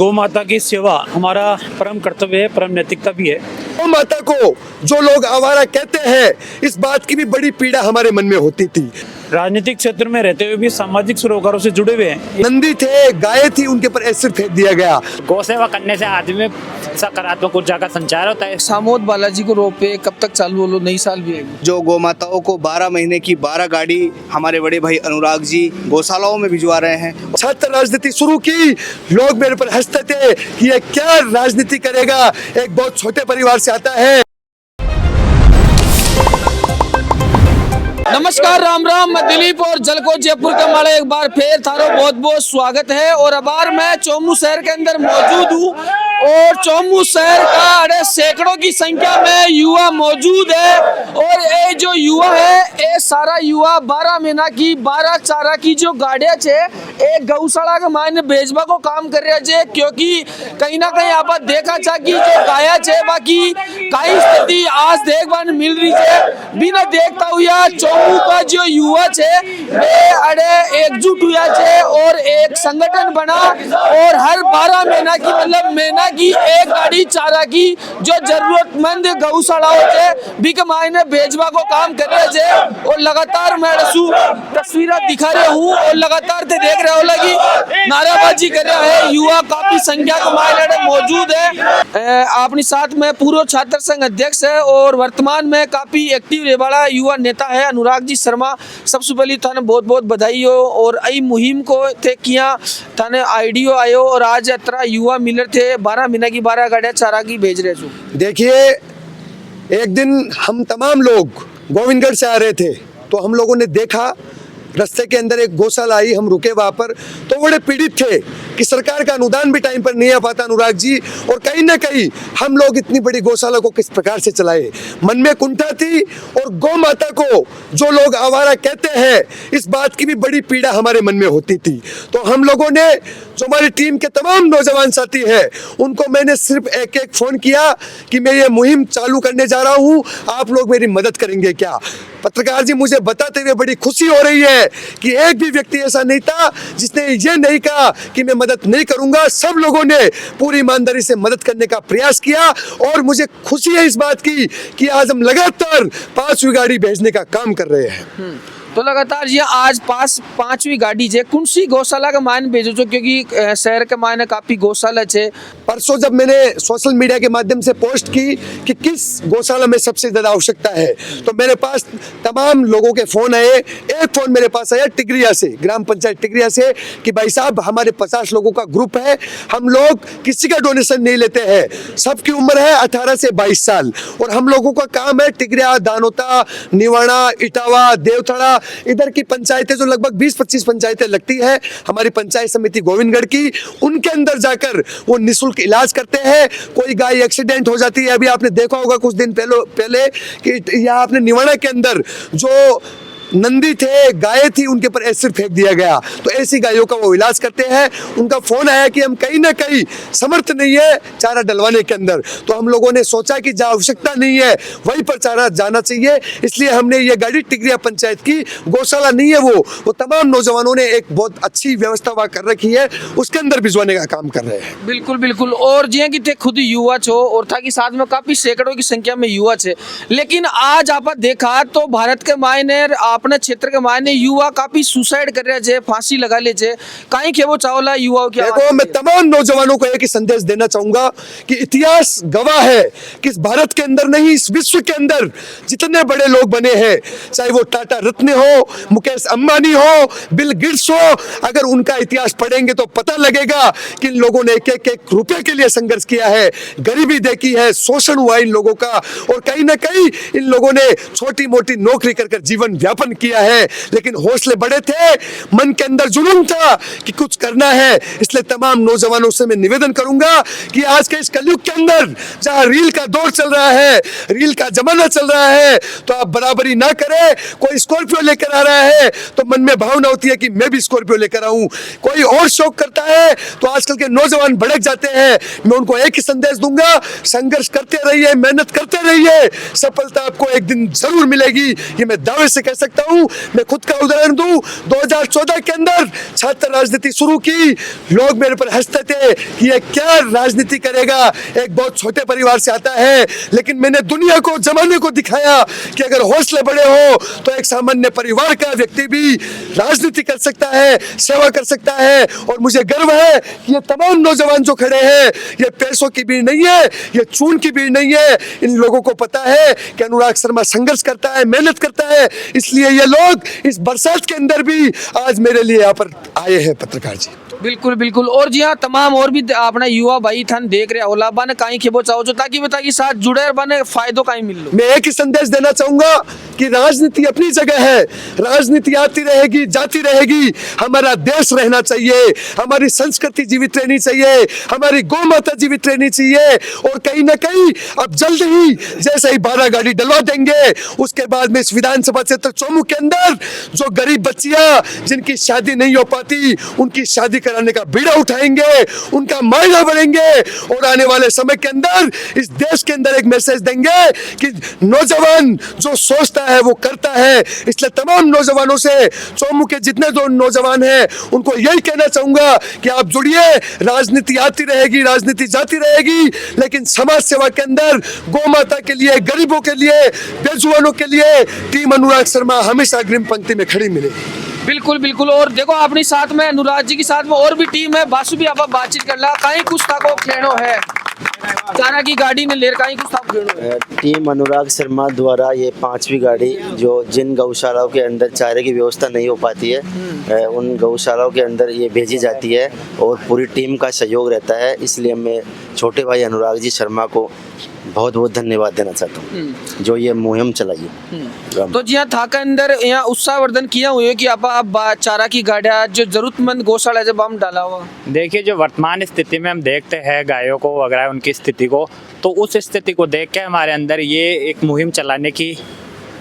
गौ माता की सेवा हमारा परम कर्तव्य है, परम नैतिकता भी है। गौ माता को जो लोग आवारा कहते हैं, इस बात की भी बड़ी पीड़ा हमारे मन में होती थी। राजनीतिक क्षेत्र में रहते हुए भी सामाजिक सरोकारों से जुड़े हुए हैं। नंदी थे, गाय थी, उनके पर एसिड फेंक दिया गया। गौ सेवा करने से आदमी में सकारात्मक ऊर्जा का संचार होता है। सामोद बालाजी को रोपे कब तक चालू बोलो, नई साल भी है। जो गौ माताओं को 12 महीने की 12 गाड़ी हमारे बड़े भाई अनुराग जी गौशालाओं में भिजवा रहे हैं। छात्र राजनीति शुरू की, लोग मेरे पर हंसते थे कि ये क्या राजनीति करेगा, एक बहुत छोटे परिवार से आता है। नमस्कार, राम राम। मैं दिलीप और जलको जयपुर का माड़ा एक बार फिर थारो बहुत बहुत स्वागत है। और अबार मैं चौमू शहर के अंदर मौजूद हूँ और चौमू शहर का अरे सैकड़ों की संख्या में युवा मौजूद है। और ये जो युवा है, ये सारा युवा 12 महीना की 12 चारा की जो गाड़ियां छे एक गौशाला के मायने भेजवा को काम कर रहे छे, क्योंकि कहीं ना कहीं आप देखा जा कि जो गाया छे बाकी कई स्थिति आज देखने मिल रही है। बिना देखता हुआ चौमू का जो युवा छे वे अरे एकजुट हुआ छे और एक संगठन बना और हर 12 महीना की मतलब महीना की एक गाड़ी चारा की जो जरूरतमंद गौशालाओं छे बिक मायने भेजवा को काम कर रहे छे। और लगातार मैं तस्वीरें दिखा रहा हूँ और लगातार ते देख रहे हो लगी नाराबाजी कर रहा है। युवा काफी संख्या के मायने मौजूद है। अपनी साथ में पूर्व छात्र संघ अध्यक्ष है और वर्तमान में काफी एक्टिव रहने वाला युवा नेता है अनुराग जी शर्मा। सबसे पहले थाने बहुत बहुत बधाई हो। और आई मुहिम को थे किया थाने आईडियो आयो और आज अतरा युवा मिलर थे 12 महीना की 12 गाड़ियां चारा की भेज रहे छो। देखिए, एक दिन हम तमाम लोग गोविंदगढ़ से आ रहे थे तो हम लोगों ने देखा रास्ते के अंदर एक गौशाला आई। हम रुके वहां पर तो बड़े पीड़ित थे कि सरकार का अनुदान भी टाइम पर नहीं आ पाता अनुराग जी, और कहीं ना कहीं हम लोग इतनी बड़ी गौशाला को किस प्रकार से चलाए। मन में कुंठा थी और गौ माता को जो लोग आवारा कहते हैं, इस बात की भी बड़ी पीड़ा हमारे मन में होती थी। तो हम लोगों ने, जो हमारी टीम के तमाम नौजवान साथी हैं, उनको मैंने सिर्फ एक एक फोन किया कि मैं ये मुहिम चालू करने जा रहा हूँ, आप लोग मेरी मदद करेंगे क्या। पत्रकार जी, मुझे बताते हुए बड़ी खुशी हो रही है कि एक भी व्यक्ति ऐसा नहीं था जिसने ये नहीं कहा कि मैं मदद नहीं करूंगा। सब लोगों ने पूरी ईमानदारी से मदद करने का प्रयास किया और मुझे खुशी है इस बात की कि आज हम लगातार 5वीं गाड़ी भेजने का काम कर रहे हैं। तो लगातार ये आज 5वीं गाड़ी है कौन सी गौशाला का मायने भेजो छो, क्योंकि शहर के मायने काफी गौशाला है। परसों जब मैंने सोशल मीडिया के माध्यम से पोस्ट की कि किस गौशाला में सबसे ज्यादा आवश्यकता है, तो मेरे पास तमाम लोगों के फोन आए। एक फोन मेरे पास आया टिगरिया से, ग्राम पंचायत टिगरिया से, कि भाई साहब हमारे 50 लोगों का ग्रुप है, हम लोग किसी का डोनेशन नहीं लेते हैं, सबकी उम्र है 18 से 22 साल और हम लोगों का काम है टिगरिया, दानोता, निवाड़ा, इटावा, देवथड़ा, इधर की पंचायतें जो लगभग 20-25 पंचायतें लगती है हमारी पंचायत समिति गोविंदगढ़ की, उनके अंदर जाकर वो निःशुल्क इलाज करते हैं। कोई गाय एक्सीडेंट हो जाती है, अभी आपने देखा होगा कुछ दिन पहले कि यहाँ आपने निवाड़ा के अंदर जो नंदी थे, गाय थी, उनके पर एसिड फेंक दिया गया। तो ऐसी गायों का वो इलाज करते हैं। उनका फोन आया कि हम कहीं ना कहीं समर्थ नहीं है चारा डलवाने के अंदर, तो हम लोगों ने सोचा कि जहाँ आवश्यकता नहीं है वहीं पर चारा जाना चाहिए, इसलिए हमने ये गाड़ी टिगरिया पंचायत की गौशाला नहीं है वो तमाम नौजवानों ने एक बहुत अच्छी व्यवस्था वहाँ कर रखी है, उसके अंदर भिजवाने का काम कर रहे हैं। बिल्कुल बिल्कुल। और जिया कि थे खुद युवा छो और था कि साथ में काफी सैकड़ों की संख्या में युवा छे, लेकिन आज आप देखा तो भारत के मायने अपने क्षेत्र के मायने युवा काफी सुसाइड कर रहे थे, फांसी लगा ले थे। कहीं के वो चावला युवाओं की। देखो, मैं तमाम नौजवानों को एक ही संदेश देना चाहूंगा कि इतिहास गवाह है कि इस भारत के अंदर नहीं, इस विश्व के अंदर जितने बड़े लोग बने हैं, चाहे वो टाटा रत्न हो, मुकेश अंबानी हो, बिल गेट्स हो, अगर उनका इतिहास पढ़ेंगे तो पता लगेगा कि इन लोगों ने एक रुपए के लिए संघर्ष किया है, गरीबी देखी है, शोषण हुआ इन लोगों का, और कहीं ना कहीं इन लोगों ने छोटी मोटी नौकरी कर जीवन व्यापन किया है, लेकिन हौसले बड़े थे, मन के अंदर जुनून था कि कुछ करना है। इसलिए तमाम नौजवानों से मैं निवेदन करूंगा कि आज के इस कलयुग के अंदर जहां रील का दौर चल रहा है, रील का जमाना चल रहा है, तो आप बराबरी ना करें। कोई स्कॉर्पियो लेकर आ रहा है तो मन में भावना होती है कि मैं भी स्कॉर्पियो लेकर आऊं, कोई और शौक करता है तो आजकल के नौजवान भड़क जाते हैं। मैं उनको एक ही संदेश दूंगा, संघर्ष करते रहिए, मेहनत करते रहिए, सफलता आपको एक दिन जरूर मिलेगी, ये मैं दावे से कह सकता चाहता हूँ। मैं खुद का उदाहरण दूं, 2014 के अंदर छात्र राजनीति शुरू की, लोग मेरे पर हंसते थे कि ये क्या राजनीति करेगा, एक बहुत छोटे परिवार से आता है, लेकिन मैंने दुनिया को, जमाने को दिखाया कि अगर हौसले बड़े हो तो एक सामान्य परिवार का व्यक्ति भी राजनीति कर सकता है, सेवा कर सकता है। और मुझे गर्व है कि ये तमाम नौजवान जो खड़े हैं, ये पैसों की भीड़ नहीं है, ये चून की भीड़ नहीं है। इन लोगों को पता है कि अनुराग शर्मा संघर्ष करता है, मेहनत करता है, इसलिए ये लोग इस बरसात के अंदर भी आज मेरे लिए यहाँ पर आए हैं पत्रकार जी। बिल्कुल बिल्कुल। और जी हाँ, तमाम और भी अपना युवा भाई थान देख रहे होला बन कहीं खेबो चाहो जो ताकि बताकि साथ जुड़े और बने फायदों कहीं मिल लो। मैं एक ही संदेश देना चाहूंगा कि राजनीति अपनी जगह है, राजनीति आती रहेगी, जाती रहेगी, हमारा देश रहना चाहिए, हमारी संस्कृति जीवित रहनी चाहिए, हमारी गौ माता जीवित रहनी चाहिए। और कहीं ना कहीं अब जल्द ही जैसे ही 12 गाड़ी डलवा देंगे, उसके बाद में इस विधानसभा क्षेत्र चौमू के अंदर जो गरीब बच्चियां जिनकी शादी नहीं हो पाती, उनकी शादी कराने का बीड़ा उठाएंगे, उनका मायना बढ़ेंगे। और आने वाले समय के अंदर इस देश के अंदर एक मैसेज देंगे कि नौजवान जो सोचता है वो करता है। इसलिए तमाम नौजवानों से, चौमू के जितने जो नौजवान हैं, उनको यही कहना चाहूंगा कि आप जुड़िए, राजनीति आती रहेगी, राजनीति जाती रहेगी, लेकिन समाज सेवा के अंदर गौ माता के लिए, गरीबों के लिए, बेजुबानों के लिए टीम अनुराग शर्मा हमेशा अग्रिम पंक्ति में खड़ी मिलेगी। बिल्कुल बिल्कुल। और देखो अपनी साथ में अनुराग जी के साथ में और भी टीम है, बासु भी आप बातचीत कर ला, कहीं कुछ था को खेनो है चारा की गाड़ी ने लेर कहीं कुछ था खेनो है। टीम अनुराग शर्मा द्वारा ये 5वीं गाड़ी जो जिन गौशालाओं के अंदर चारे की व्यवस्था नहीं हो पाती है, उन गौशालाओं के अंदर ये भेजी जाती है और पूरी टीम का सहयोग रहता है। इसलिए मैं छोटे भाई अनुराग जी शर्मा को बहुत बहुत धन्यवाद देना चाहता हूँ जो ये मुहिम चलाई है। तो जी हाँ, था के अंदर यहाँ उत्साहवर्धन किया हुआ है कि आप चारा की गाड़ियाँ जो जरूरतमंद गौशाला जब हम डाला हुआ। देखिए, जो वर्तमान स्थिति में हम देखते हैं गायों को वगैरह उनकी स्थिति को, तो उस स्थिति को देख के हमारे अंदर ये एक मुहिम चलाने की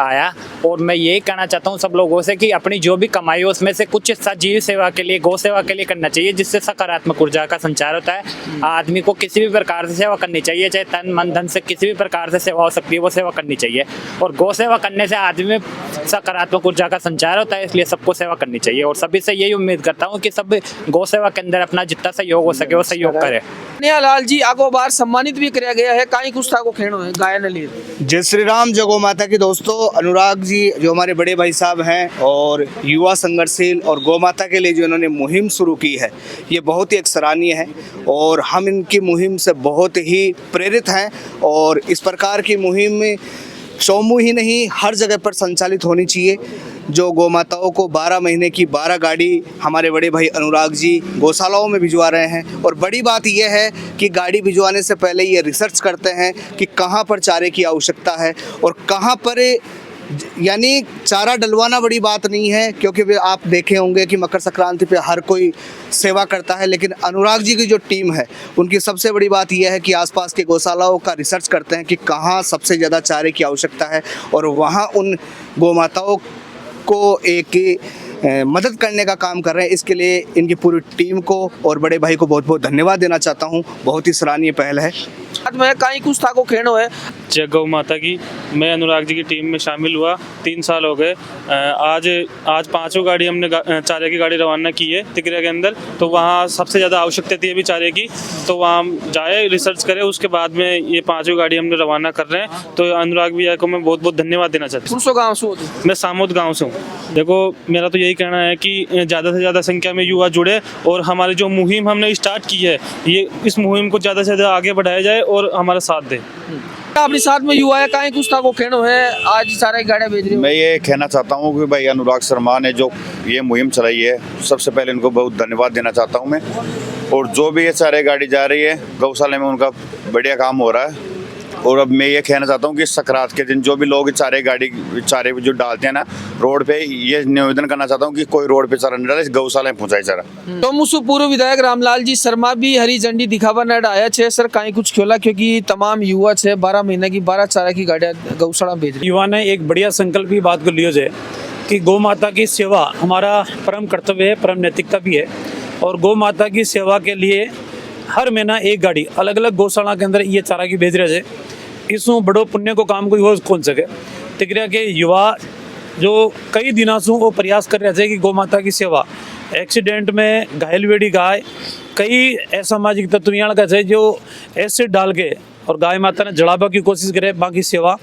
आया। और मैं यही कहना चाहता हूँ सब लोगों से कि अपनी जो भी कमाई हो उसमें से कुछ हिस्सा जीव सेवा के लिए, गौ सेवा के लिए करना चाहिए, जिससे सकारात्मक ऊर्जा का संचार होता है। आदमी को किसी भी प्रकार से सेवा करनी चाहिए, चाहे तन मन धन से किसी भी प्रकार से सेवा हो सकती है, वो सेवा करनी चाहिए। और गौ सेवा करने से आदमी में सकारात्मक ऊर्जा का संचार होता है, इसलिए सबको सेवा करनी चाहिए। और सभी से यही उम्मीद करता हूँ कि सब गौ सेवा के अंदर अपना जितना सहयोग हो सके वो सहयोग करे। लाल जी आगो बार सम्मानित भी किया गया है, कहीं कुछ था को खेनो है गाय ने लिए। जय श्री राम, जय गौ माता की। दोस्तों, अनुराग जी जो हमारे बड़े भाई साहब हैं और युवा संघर्षशील और गौ माता के लिए जो इन्होंने मुहिम शुरू की है, ये बहुत ही एक सराहनीय है और हम इनकी मुहिम से बहुत ही प्रेरित हैं। और इस प्रकार की मुहिम में चौमू ही नहीं, हर जगह पर संचालित होनी चाहिए। जो गौ माताओं को 12 महीने की 12 गाड़ी हमारे बड़े भाई अनुराग जी गौशालाओं में भिजवा रहे हैं। और बड़ी बात यह है कि गाड़ी भिजवाने से पहले ये रिसर्च करते हैं कि कहाँ पर चारे की आवश्यकता है और कहाँ पर, यानी चारा डलवाना बड़ी बात नहीं है, क्योंकि आप देखे होंगे कि मकर संक्रांति पे हर कोई सेवा करता है, लेकिन अनुराग जी की जो टीम है उनकी सबसे बड़ी बात यह है कि आसपास के गौशालाओं का रिसर्च करते हैं कि कहाँ सबसे ज़्यादा चारे की आवश्यकता है और वहाँ उन गौ माताओं को एक मदद करने का काम कर रहे हैं। इसके लिए इनकी पूरी टीम को और बड़े भाई को बहुत बहुत धन्यवाद देना चाहता हूँ। बहुत ही सराहनीय पहल है। मैं कहीं कुछ था को खेनो है। जय गौ माता की। मैं अनुराग जी की टीम में शामिल हुआ 3 साल हो गए। आज 5वीं गाड़ी हमने चारे की गाड़ी रवाना की है तिकरिया के अंदर। तो वहाँ सबसे ज़्यादा आवश्यकता थी अभी चारे की, तो वहाँ हम जाए, रिसर्च करें, उसके बाद में ये 5वीं गाड़ी हमने रवाना कर रहे हैं। तो अनुराग भैया को मैं बहुत बहुत धन्यवाद देना चाहता हूँ। गाँव से? मैं सामोद गाँव से हूँ। देखो, मेरा तो यही कहना है कि ज़्यादा से ज़्यादा संख्या में युवा जुड़े और हमारी जो मुहिम हमने स्टार्ट की है, ये इस मुहिम को ज़्यादा से ज़्यादा आगे बढ़ाया जाए और हमारा साथ दे। अपने साथ में युवा है, कहीं कुछ था को खेनो है, आज सारे गाड़ियाँ भेज रही हूँ। मैं ये कहना चाहता हूँ कि भाई अनुराग शर्मा ने जो ये मुहिम चलाई है, सबसे पहले इनको बहुत धन्यवाद देना चाहता हूँ मैं। और जो भी ये सारे गाड़ी जा रही है गौशाला में, उनका बढ़िया काम हो रहा है। और अब मैं ये कहना चाहता हूँ कि संक्रांत के दिन जो भी लोग चारे जो डालते हैं ना रोड पे, ये निवेदन करना चाहता हूँ कि कोई रोड पे चारा नहीं डाले, गौशाला में पहुँचाए चारा। तो मुझसे पूर्व विधायक रामलाल जी शर्मा भी हरी झंडी दिखावा नड आया छे सर, कहीं कुछ खोला क्योंकि तमाम युवा छे 12 महीने की 12 चारा की गाड़ियाँ गौशाला भेज रही। युवा ने एक बढ़िया संकल्प की बात को लियो जाए कि गौ माता की सेवा हमारा परम कर्तव्य है, परम नैतिकता भी है। और गौ माता की सेवा के लिए हर महीना एक गाड़ी अलग अलग गौशाला के अंदर ये चारा की भेज रहे थे। इसमें बड़ो पुण्य को काम कोई हो कौन सके। तिकरिया के युवा जो कई दिनों से वो प्रयास कर रहे थे कि गौ माता की सेवा, एक्सीडेंट में घायल वेड़ी गाय, कई असामाजिक तत्व यहाँ का थे जो एसिड डाल के और गाय माता ने जड़ावा की कोशिश करे बाकी सेवा।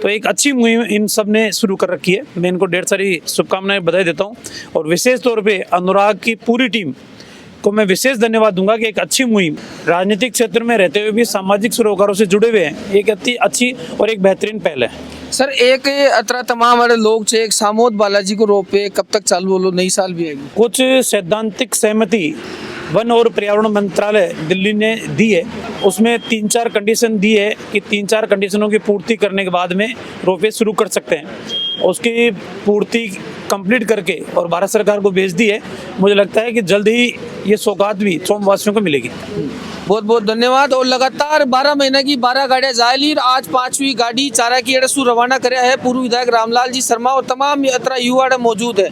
तो एक अच्छी मुहिम इन सब ने शुरू कर रखी है। मैं इनको ढेर सारी शुभकामनाएं बधाई देता हूँ और विशेष तौर पे अनुराग की पूरी टीम को मैं विशेष धन्यवाद दूंगा कि एक अच्छी मुहिम राजनीतिक क्षेत्र में रहते हुए भी सामाजिक सरोकारों से जुड़े हुए हैं, एक अच्छी और एक बेहतरीन पहल है। सर एक अतरा तमाम वाले लोग छे एक सामोद बालाजी को रोपे कब तक चालू बोलो नई साल भी आएगी? कुछ सैद्धांतिक सहमति वन और पर्यावरण मंत्रालय दिल्ली ने दी है, उसमें 3-4 कंडीशन दी है कि 3-4 कंडीशनों की पूर्ति करने के बाद में रोपवे शुरू कर सकते हैं। उसकी पूर्ति कंप्लीट करके और भारत सरकार को भेज दी है। मुझे लगता है कि जल्द ही ये सौगात भी चोमवासियों को मिलेगी। बहुत बहुत धन्यवाद। और लगातार 12 महीने की 12 गाड़ियां जायली, आज 5वीं गाड़ी चारा की एड़सू रवाना कराया है। पूर्व विधायक रामलाल जी शर्मा और तमाम अतरा युवा मौजूद है।